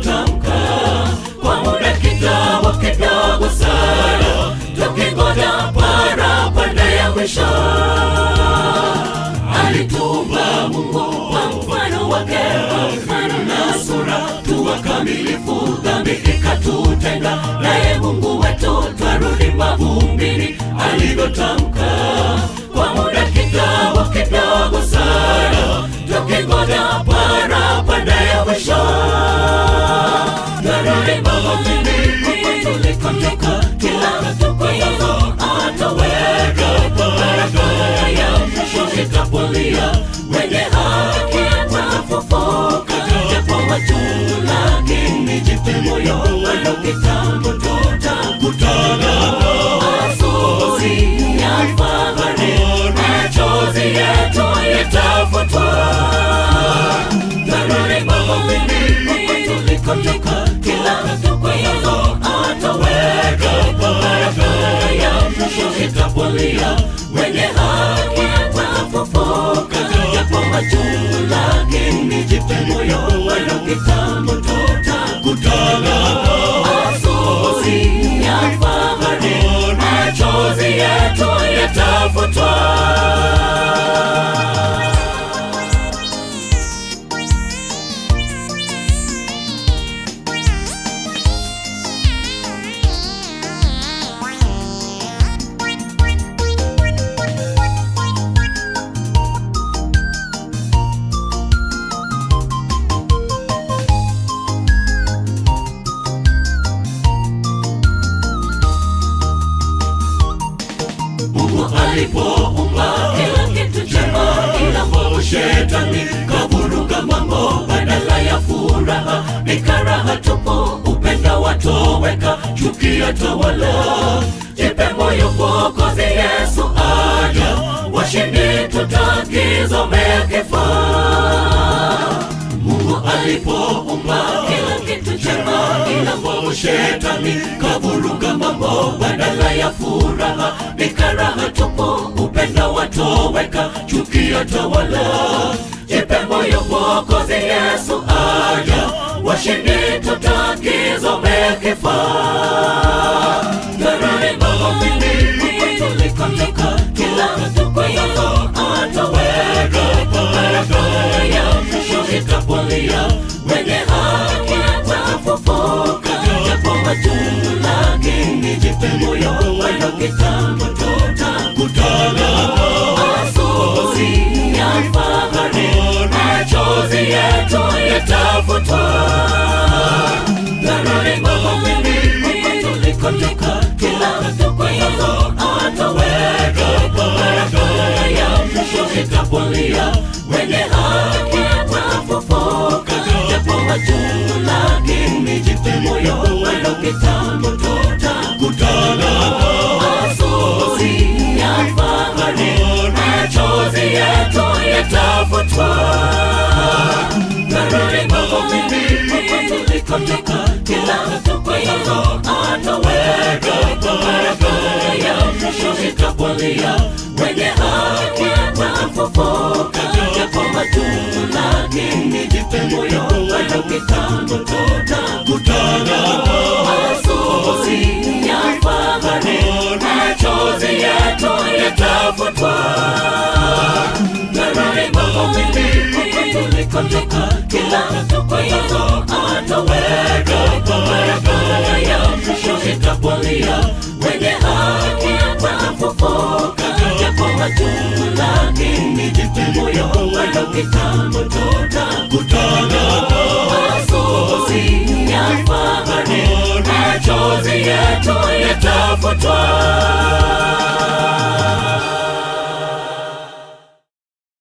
alivyotamka. Kwa muda kidogo sana, tukingoja parapanda ya mwisho. Alituumba Mungu kwa mfano wake, mfano na sura tu wakamilifu. Dhambi ikatutenga naye Mungu wetu, twarudi mavumbini alivyotamka. Kwa muda kidogo sana, tukingoja parapanda ya mwisho. Twarudi mavumbini tulikotoka, kila mtu kwa Yesu ataweka parapanda ya mwisho. Itapolia wenye haki watafufuka, japo machungu lakini jipe moyo, bado kitambo tutakutana. Asubuhi ya fahari, machozi yetu yatafutwa. Twarudi mavumbini tulikotoka, kila mtu kwa Yesu ataweka parapanda ya mwisho. Itapolia wenye haki watafufuka, japo machungu lakini jipe moyo, bado kitambo tutakutana. Asubuhi ya fahari, machozi yetu yatafutwa. Alipoumba kila kitu chema, ila mwovu Shetani kavuruga mambo. Badala ya furaha ni karaha tupu, upendo watoweka, chuki yatawala. Jipe moyo, Mwokozi Yesu aja, washindi tutakizomea kifo. Mungu alipoumba kila kitu chema, ila mwovu Shetani kavuruga mambo. Badala ya furaha ni karaha tupu, upendo watoweka, chuki yatawala. Jipe moyo, Mwokozi Yesu aja, washindi tutakizomea kifo. Twarudi mavumbini tulikotoka, kila mtu kwa Yesu ataweka parapanda ya mwisho. Itapolia wenye haki watafufuka, japo machungu lakini jipe moyo, bado kitambo tutakutana. Asubuhi ya fahari, machozi yetu yatafutwa. Twarudi mavumbini tulikotoka, kila mtu kwa Yesu ataweka parapanda ya mwisho. Itapolia wenye haki watafufuka, japo machungu lakini jipe moyo, bado kitambo tutakutana. Asubuhi ya fahari, machozi yetu yatafutwa. Twarudi mavumbini tulikotoka, kila mtu kwa Yesu ataweka parapanda ya mwisho. Itapolia wenye haki watafufuka, japo machungu lakini jipe moyo, bado kitambo tutakutana. Asubuhi ya fahari, machozi yetu yatafutwa. Twarudi mavumbini tulikotoka, kila mtu kwa Yesu ataweka parapanda ya mwisho. Itapolia wenye haki watafufuka, japo machungu lakini jipe moyo, bado kitambo tutakutana. Asubuhi ya fahari, machozi yetu yatafutwa.